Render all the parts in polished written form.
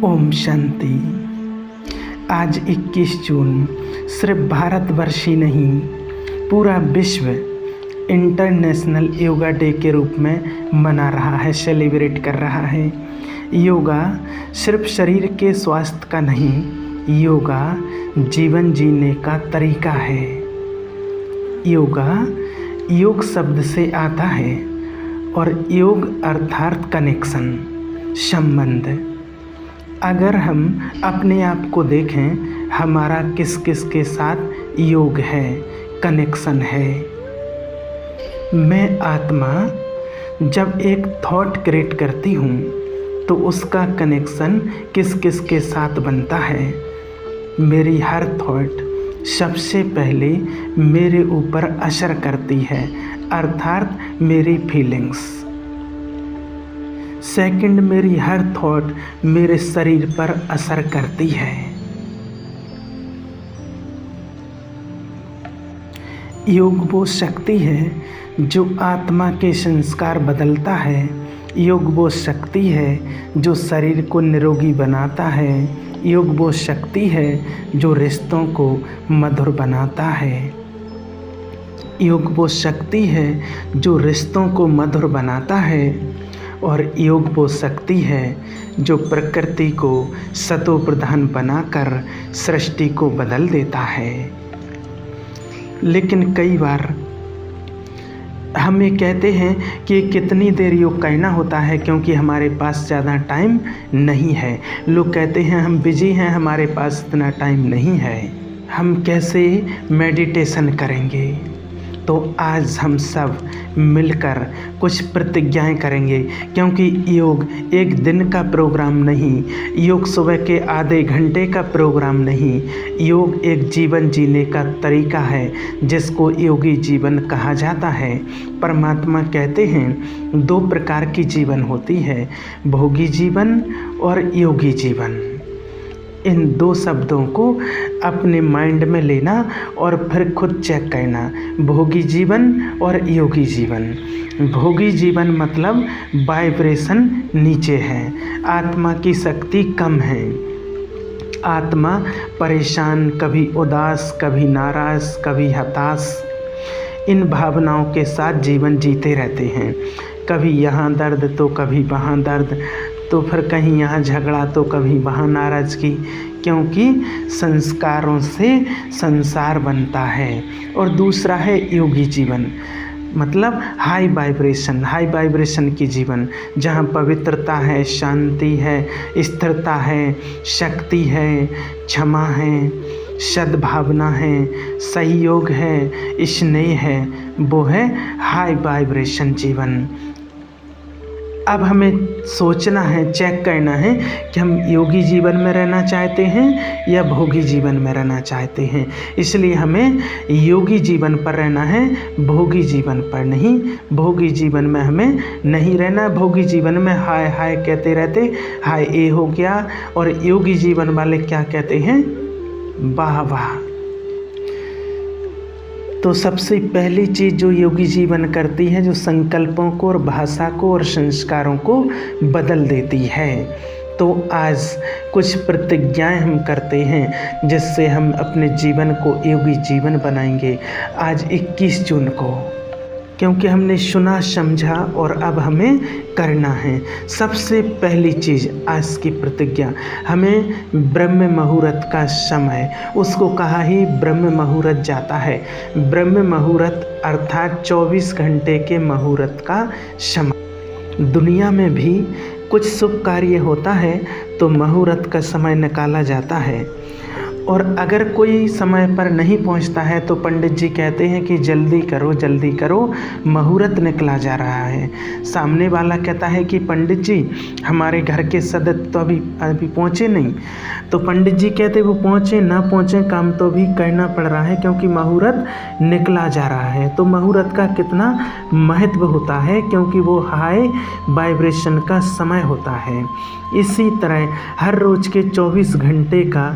ओम शांति। आज 21 जून सिर्फ भारतवर्ष ही नहीं, पूरा विश्व इंटरनेशनल योगा डे के रूप में मना रहा है, सेलिब्रेट कर रहा है। योगा सिर्फ शरीर के स्वास्थ्य का नहीं, योगा जीवन जीने का तरीका है। योगा योग शब्द से आता है और योग अर्थात कनेक्शन, संबंध। अगर हम अपने आप को देखें, हमारा किस किस के साथ योग है, कनेक्शन है। मैं आत्मा जब एक थॉट क्रिएट करती हूँ तो उसका कनेक्शन किस किस के साथ बनता है। मेरी हर थॉट सबसे पहले मेरे ऊपर असर करती है, अर्थात मेरी फीलिंग्स। सेकंड, मेरी हर थॉट मेरे शरीर पर असर करती है। योग वो शक्ति है जो आत्मा के संस्कार बदलता है। योग वो शक्ति है जो शरीर को निरोगी बनाता है। योग वो शक्ति है जो रिश्तों को मधुर बनाता है। योग वो शक्ति है जो रिश्तों को मधुर बनाता है। और योग वो शक्ति है जो प्रकृति को सतो प्रधान बनाकर सृष्टि को बदल देता है। लेकिन कई बार हम ये कहते हैं कि कितनी देर योग करना होता है, क्योंकि हमारे पास ज़्यादा टाइम नहीं है। लोग कहते हैं हम बिजी हैं, हमारे पास इतना टाइम नहीं है, हम कैसे मेडिटेशन करेंगे। तो आज हम सब मिलकर कुछ प्रतिज्ञाएं करेंगे, क्योंकि योग एक दिन का प्रोग्राम नहीं, योग सुबह के आधे घंटे का प्रोग्राम नहीं, योग एक जीवन जीने का तरीका है जिसको योगी जीवन कहा जाता है। परमात्मा कहते हैं 2 प्रकार की जीवन होती है, भोगी जीवन और योगी जीवन। इन 2 शब्दों को अपने माइंड में लेना और फिर खुद चेक करना, भोगी जीवन और योगी जीवन। भोगी जीवन मतलब वाइब्रेशन नीचे है, आत्मा की शक्ति कम है, आत्मा परेशान, कभी उदास, कभी नाराज़, कभी हताश, इन भावनाओं के साथ जीवन जीते रहते हैं। कभी यहाँ दर्द तो कभी वहाँ दर्द, तो फिर कहीं यहाँ झगड़ा तो कभी वहाँ नाराज़गी, क्योंकि संस्कारों से संसार बनता है। और दूसरा है योगी जीवन, मतलब हाई वाइब्रेशन की जीवन, जहाँ पवित्रता है, शांति है, स्थिरता है, शक्ति है, क्षमा है, सद्भावना है, सहयोग है, स्नेह है, वो है हाई वाइब्रेशन जीवन। अब हमें सोचना है, चेक करना है कि हम योगी जीवन में रहना चाहते हैं या भोगी जीवन में रहना चाहते हैं। इसलिए हमें योगी जीवन पर रहना है, भोगी जीवन पर नहीं। भोगी जीवन में हमें नहीं रहना। भोगी जीवन में हाय हाय कहते रहते, हाय ये हो गया, और योगी जीवन वाले क्या कहते हैं, वाह वाह। तो सबसे पहली चीज़ जो योगी जीवन करती है, जो संकल्पों को और भाषा को और संस्कारों को बदल देती है। तो आज कुछ प्रतिज्ञाएं हम करते हैं जिससे हम अपने जीवन को योगी जीवन बनाएंगे। आज 21 जून को, क्योंकि हमने सुना समझा और अब हमें करना है। सबसे पहली चीज़ आज की प्रतिज्ञा, हमें ब्रह्म मुहूर्त का समय, उसको कहा ही ब्रह्म मुहूर्त जाता है। ब्रह्म मुहूर्त अर्थात 24 घंटे के मुहूर्त का समय। दुनिया में भी कुछ शुभ कार्य होता है तो मुहूर्त का समय निकाला जाता है, और अगर कोई समय पर नहीं पहुंचता है तो पंडित जी कहते हैं कि जल्दी करो, मुहूर्त निकला जा रहा है। सामने वाला कहता है कि पंडित जी हमारे घर के सदस्य तो अभी पहुँचे नहीं, तो पंडित जी कहते वो पहुँचे ना पहुँचे, काम तो भी करना पड़ रहा है क्योंकि मुहूर्त निकला जा रहा है। तो मुहूर्त का कितना महत्व होता है, क्योंकि वो हाई वाइब्रेशन का समय होता है। इसी तरह हर रोज़ के 24 घंटे का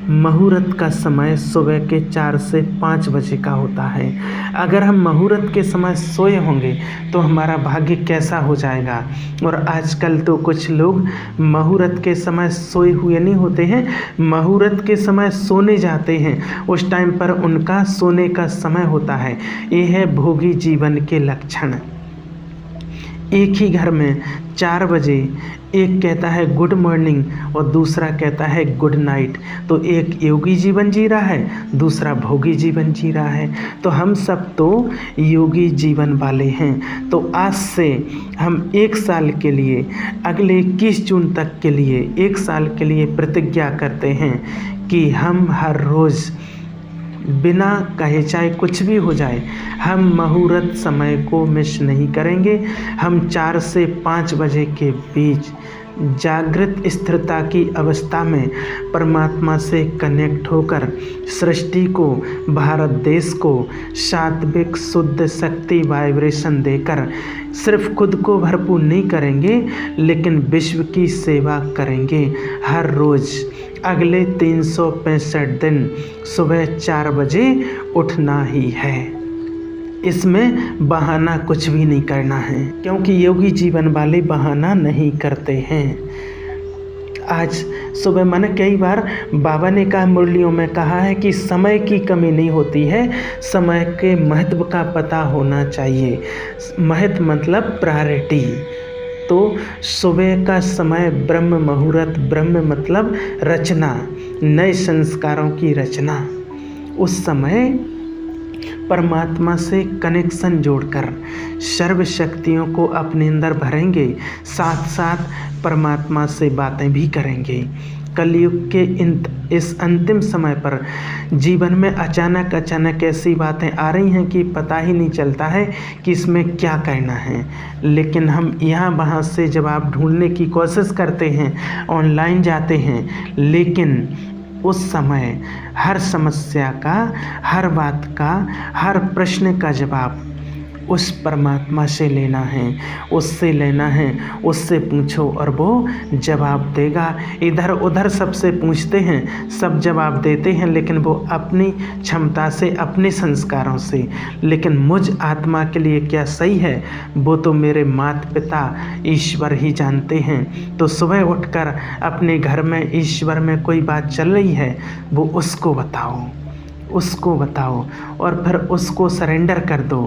मुहूर्त का समय सुबह के 4 से 5 बजे का होता है। अगर हम मुहूर्त के समय सोए होंगे तो हमारा भाग्य कैसा हो जाएगा। और आजकल तो कुछ लोग मुहूर्त के समय सोए हुए नहीं होते हैं, मुहूर्त के समय सोने जाते हैं, उस टाइम पर उनका सोने का समय होता है। ये है भोगी जीवन के लक्षण। एक ही घर में 4 बजे एक कहता है गुड मॉर्निंग और दूसरा कहता है गुड नाइट, तो एक योगी जीवन जी रहा है, दूसरा भोगी जीवन जी रहा है। तो हम सब तो योगी जीवन वाले हैं। तो आज से हम 1 साल के लिए, अगले 21 जून तक के लिए 1 साल के लिए प्रतिज्ञा करते हैं कि हम हर रोज़ बिना कहे, चाहे कुछ भी हो जाए, हम मुहूर्त समय को मिस नहीं करेंगे। हम 4 से 5 बजे के बीच जागृत स्थिरता की अवस्था में परमात्मा से कनेक्ट होकर सृष्टि को, भारत देश को सात्विक शुद्ध शक्ति वाइब्रेशन देकर सिर्फ खुद को भरपूर नहीं करेंगे, लेकिन विश्व की सेवा करेंगे। हर रोज़ अगले 365 दिन सुबह 4 बजे उठना ही है। इसमें बहाना कुछ भी नहीं करना है, क्योंकि योगी जीवन वाले बहाना नहीं करते हैं। आज सुबह मैंने कई बार बाबा ने कहा, मुरलियों में कहा है कि समय की कमी नहीं होती है, समय के महत्व का पता होना चाहिए। महत्व मतलब प्रायोरिटी। तो सुबह का समय ब्रह्म मुहूर्त, ब्रह्म मतलब रचना, नए संस्कारों की रचना। उस समय परमात्मा से कनेक्शन जोड़कर सर्व शक्तियों को अपने अंदर भरेंगे, साथ साथ परमात्मा से बातें भी करेंगे। कलयुग के इस अंतिम समय पर जीवन में अचानक ऐसी बातें आ रही हैं कि पता ही नहीं चलता है कि इसमें क्या करना है। लेकिन हम यहाँ वहाँ से जवाब ढूंढने की कोशिश करते हैं, ऑनलाइन जाते हैं, लेकिन उस समय हर समस्या का, हर बात का, हर प्रश्न का जवाब उस परमात्मा से लेना है, उससे लेना है। उससे पूछो और वो जवाब देगा। इधर उधर सबसे पूछते हैं, सब जवाब देते हैं, लेकिन वो अपनी क्षमता से, अपने संस्कारों से। लेकिन मुझ आत्मा के लिए क्या सही है, वो तो मेरे माता पिता ईश्वर ही जानते हैं। तो सुबह उठकर अपने घर में ईश्वर में कोई बात चल रही है, वो उसको बताओ और फिर उसको सरेंडर कर दो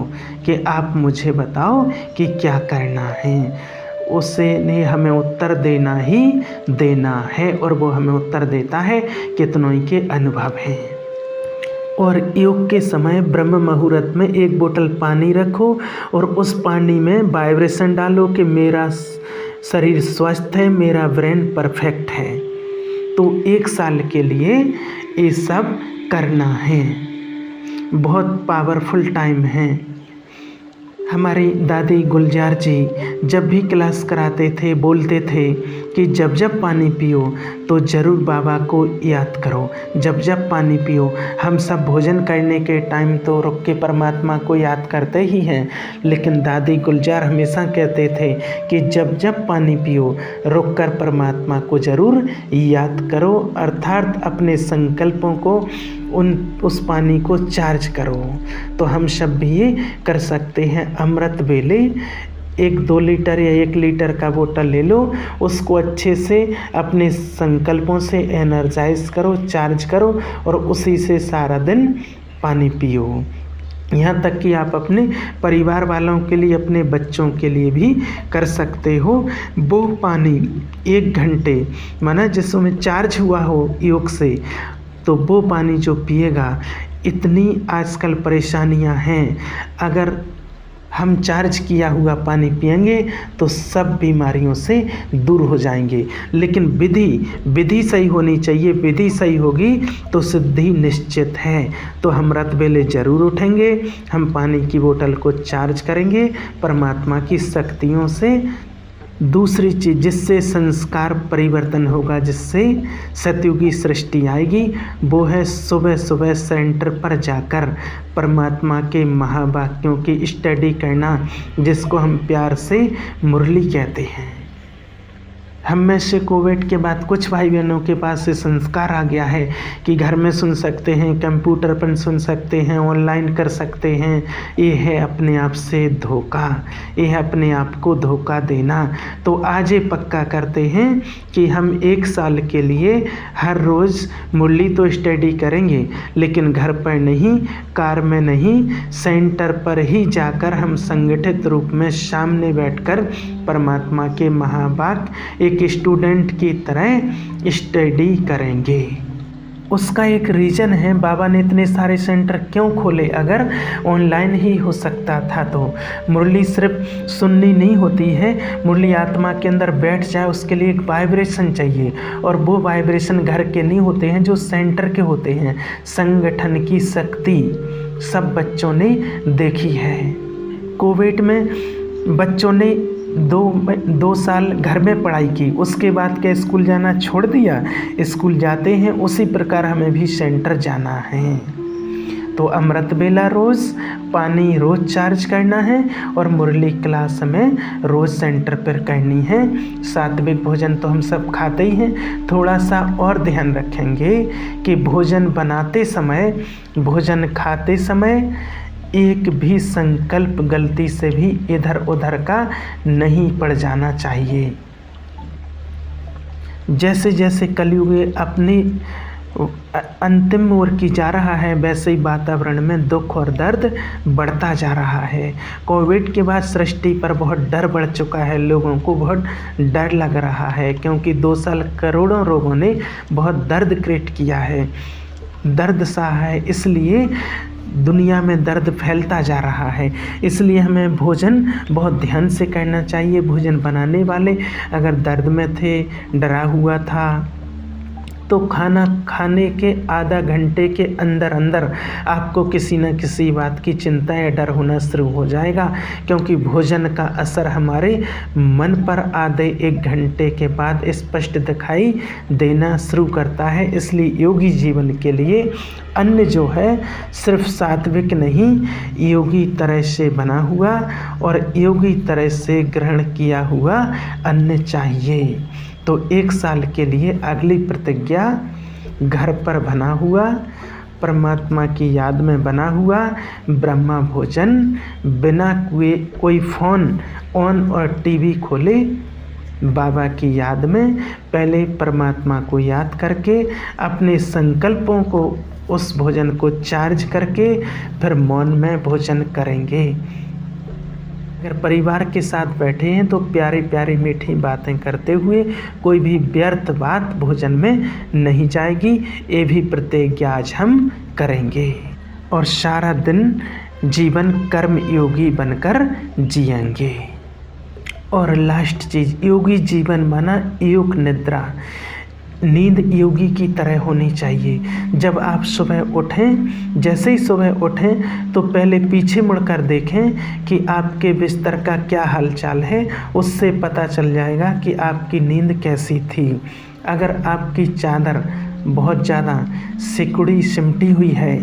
कि आप मुझे बताओ कि क्या करना है। उसे ने हमें उत्तर देना ही देना है, और वो हमें उत्तर देता है कितनों के अनुभव हैं। और योग के समय ब्रह्म मुहूर्त में 1 बोतल पानी रखो और उस पानी में वाइब्रेशन डालो कि मेरा शरीर स्वस्थ है, मेरा ब्रेन परफेक्ट है। तो 1 साल के लिए ये सब करना है। बहुत पावरफुल टाइम है। हमारी दादी गुलजार जी जब भी क्लास कराते थे बोलते थे कि जब जब पानी पियो तो ज़रूर बाबा को याद करो, जब जब पानी पियो। हम सब भोजन करने के टाइम तो रुक के परमात्मा को याद करते ही हैं, लेकिन दादी गुलजार हमेशा कहते थे कि जब जब पानी पियो रुक कर परमात्मा को ज़रूर याद करो, अर्थात अपने संकल्पों को उस पानी को चार्ज करो। तो हम सब भी ये कर सकते हैं। अमृत वेले 1-2 लीटर या 1 लीटर का बोतल ले लो, उसको अच्छे से अपने संकल्पों से एनर्जाइज करो, चार्ज करो, और उसी से सारा दिन पानी पियो। यहाँ तक कि आप अपने परिवार वालों के लिए, अपने बच्चों के लिए भी कर सकते हो। वो पानी 1 घंटे माना जिसमें चार्ज हुआ हो योग से, तो वो पानी जो पिएगा, इतनी आजकल परेशानियां हैं, अगर हम चार्ज किया हुआ पानी पिएंगे तो सब बीमारियों से दूर हो जाएंगे। लेकिन विधि सही होनी चाहिए। विधि सही होगी तो सिद्धि निश्चित है। तो हम रात वेले ज़रूर उठेंगे, हम पानी की बोतल को चार्ज करेंगे परमात्मा की शक्तियों से। दूसरी चीज़ जिससे संस्कार परिवर्तन होगा, जिससे सतयुगी सृष्टि आएगी, वो है सुबह सुबह सेंटर पर जाकर परमात्मा के महावाक्यों की स्टडी करना, जिसको हम प्यार से मुरली कहते हैं। हम में से कोविड के बाद कुछ भाई बहनों के पास ये संस्कार आ गया है कि घर में सुन सकते हैं, कंप्यूटर पर सुन सकते हैं, ऑनलाइन कर सकते हैं। ये है अपने आप से धोखा, ये है अपने आप को धोखा देना। तो आज ये पक्का करते हैं कि हम 1 साल के लिए हर रोज़ मुरली तो स्टडी करेंगे, लेकिन घर पर नहीं, कार में नहीं, सेंटर पर ही जाकर हम संगठित रूप में सामने बैठकर परमात्मा के महावाक्य एक स्टूडेंट की तरह स्टडी करेंगे। उसका एक रीज़न है, बाबा ने इतने सारे सेंटर क्यों खोले? अगर ऑनलाइन ही हो सकता था तो। मुरली सिर्फ सुननी नहीं होती है, मुरली आत्मा के अंदर बैठ जाए, उसके लिए एक वाइब्रेशन चाहिए, और वो वाइब्रेशन घर के नहीं होते हैं, जो सेंटर के होते हैं। संगठन की शक्ति सब बच्चों ने देखी है। कोविड में बच्चों ने 2 साल घर में पढ़ाई की, उसके बाद क्या स्कूल जाना छोड़ दिया? स्कूल जाते हैं, उसी प्रकार हमें भी सेंटर जाना है। तो अमृत बेला रोज़, पानी रोज़ चार्ज करना है, और मुरली क्लास में रोज़ सेंटर पर करनी है। सात्विक भोजन तो हम सब खाते ही हैं, थोड़ा सा और ध्यान रखेंगे कि भोजन बनाते समय, भोजन खाते समय एक भी संकल्प गलती से भी इधर उधर का नहीं पड़ जाना चाहिए। जैसे जैसे कलयुग अपनी अंतिम ओर की जा रहा है, वैसे ही वातावरण में दुख और दर्द बढ़ता जा रहा है। कोविड के बाद सृष्टि पर बहुत डर बढ़ चुका है, लोगों को बहुत डर लग रहा है, क्योंकि 2 साल करोड़ों लोगों ने बहुत दर्द क्रिएट किया है, दर्द सहा है, इसलिए दुनिया में दर्द फैलता जा रहा है। इसलिए हमें भोजन बहुत ध्यान से करना चाहिए। भोजन बनाने वाले अगर दर्द में थे, डरा हुआ था, तो खाना खाने के आधा घंटे के अंदर अंदर आपको किसी न किसी बात की चिंता या डर होना शुरू हो जाएगा, क्योंकि भोजन का असर हमारे मन पर आधे 1 घंटे के बाद स्पष्ट दिखाई देना शुरू करता है। इसलिए योगी जीवन के लिए अन्न जो है सिर्फ सात्विक नहीं, योगी तरह से बना हुआ और योगी तरह से ग्रहण किया हुआ अन्न चाहिए। तो 1 साल के लिए अगली प्रतिज्ञा, घर पर बना हुआ, परमात्मा की याद में बना हुआ ब्रह्मा भोजन, बिना कोई फ़ोन ऑन और टीवी खोले, बाबा की याद में पहले परमात्मा को याद करके अपने संकल्पों को, उस भोजन को चार्ज करके फिर मौन में भोजन करेंगे। अगर परिवार के साथ बैठे हैं तो प्यारी प्यारी मीठी बातें करते हुए कोई भी व्यर्थ बात भोजन में नहीं जाएगी। ये भी प्रतिज्ञा आज हम करेंगे, और सारा दिन जीवन कर्म योगी बनकर जिएंगे। और लास्ट चीज़, योगी जीवन माना योग निद्रा, नींद योगी की तरह होनी चाहिए। जब आप सुबह उठें, जैसे ही सुबह उठें तो पहले पीछे मुड़कर देखें कि आपके बिस्तर का क्या हालचाल है, उससे पता चल जाएगा कि आपकी नींद कैसी थी। अगर आपकी चादर बहुत ज़्यादा सिकुड़ी सिमटी हुई है,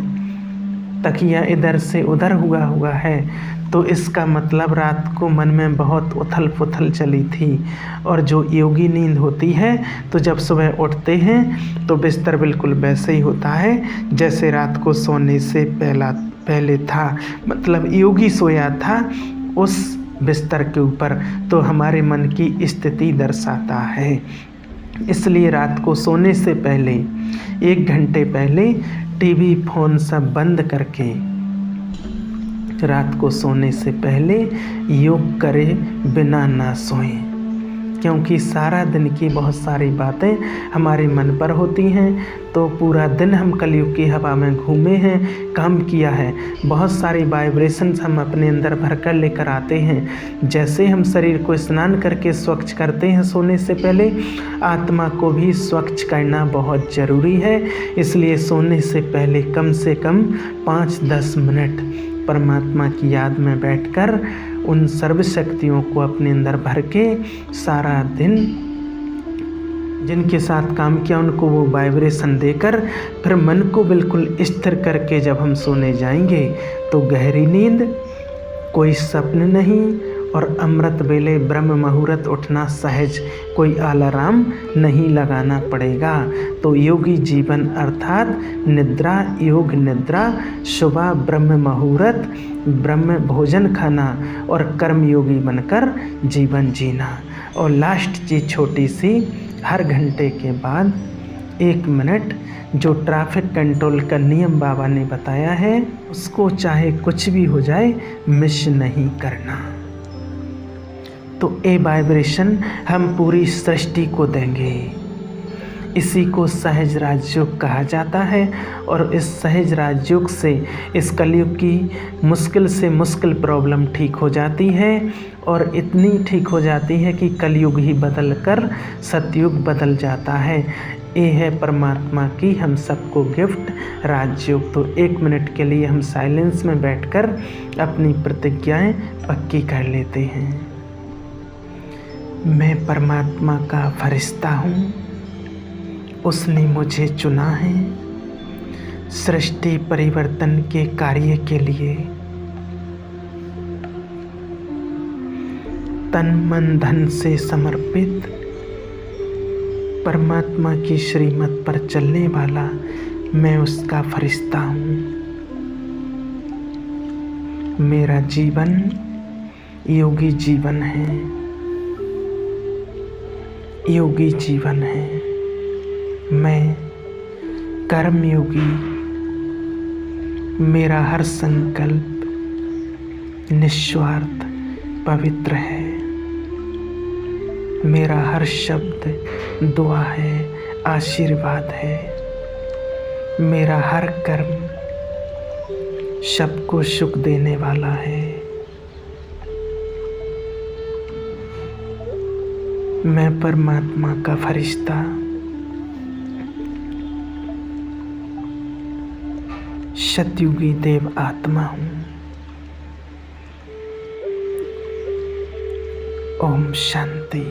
तकिया इधर से उधर हुआ है, तो इसका मतलब रात को मन में बहुत उथल पुथल चली थी। और जो योगी नींद होती है तो जब सुबह उठते हैं तो बिस्तर बिल्कुल वैसे ही होता है जैसे रात को सोने से पहले था, मतलब योगी सोया था उस बिस्तर के ऊपर, तो हमारे मन की स्थिति दर्शाता है। इसलिए रात को सोने से पहले 1 घंटे पहले टीवी फ़ोन सब बंद करके रात को सोने से पहले योग करें, बिना ना सोएं, क्योंकि सारा दिन की बहुत सारी बातें हमारे मन पर होती हैं। तो पूरा दिन हम कलयुग की हवा में घूमे हैं, काम किया है, बहुत सारी वाइब्रेशंस हम अपने अंदर भरकर लेकर आते हैं। जैसे हम शरीर को स्नान करके स्वच्छ करते हैं सोने से पहले, आत्मा को भी स्वच्छ करना बहुत ज़रूरी है। इसलिए सोने से पहले कम से कम 5-10 मिनट परमात्मा की याद में बैठकर उन सर्व शक्तियों को अपने अंदर भर के सारा दिन जिनके साथ काम किया उनको वो वाइब्रेशन देकर फिर मन को बिल्कुल स्थिर करके जब हम सोने जाएंगे तो गहरी नींद, कोई सपन नहीं, और अमृत वेले ब्रह्म मुहूर्त उठना सहज, कोई अलार्म नहीं लगाना पड़ेगा। तो योगी जीवन अर्थात निद्रा, योग निद्रा, सुबह ब्रह्म मुहूर्त, ब्रह्म भोजन खाना और कर्मयोगी बनकर जीवन जीना। और लास्ट चीज़ छोटी सी, हर घंटे के बाद 1 मिनट जो ट्रैफिक कंट्रोल का नियम बाबा ने बताया है, उसको चाहे कुछ भी हो जाए मिस नहीं करना। तो ए वाइब्रेशन हम पूरी सृष्टि को देंगे। इसी को सहज राजयोग कहा जाता है। और इस सहज राजयोग से इस कलयुग की मुश्किल से मुश्किल प्रॉब्लम ठीक हो जाती है, और इतनी ठीक हो जाती है कि कलयुग ही बदल कर सतयुग बदल जाता है। ये है परमात्मा की हम सबको गिफ्ट राजयोग। तो 1 मिनट के लिए हम साइलेंस में बैठकर अपनी प्रतिज्ञाएं पक्की कर लेते हैं। मैं परमात्मा का फरिश्ता हूँ, उसने मुझे चुना है सृष्टि परिवर्तन के कार्य के लिए। तन मन धन से समर्पित परमात्मा की श्रीमत पर चलने वाला मैं उसका फरिश्ता हूँ। मेरा जीवन योगी जीवन है, योगी जीवन है। मैं कर्मयोगी, मेरा हर संकल्प निस्वार्थ पवित्र है। मेरा हर शब्द दुआ है, आशीर्वाद है। मेरा हर कर्म सबको सुख देने वाला है। मैं परमात्मा का फरिश्ता सतयुगी देव आत्मा हूँ। ओम शांति।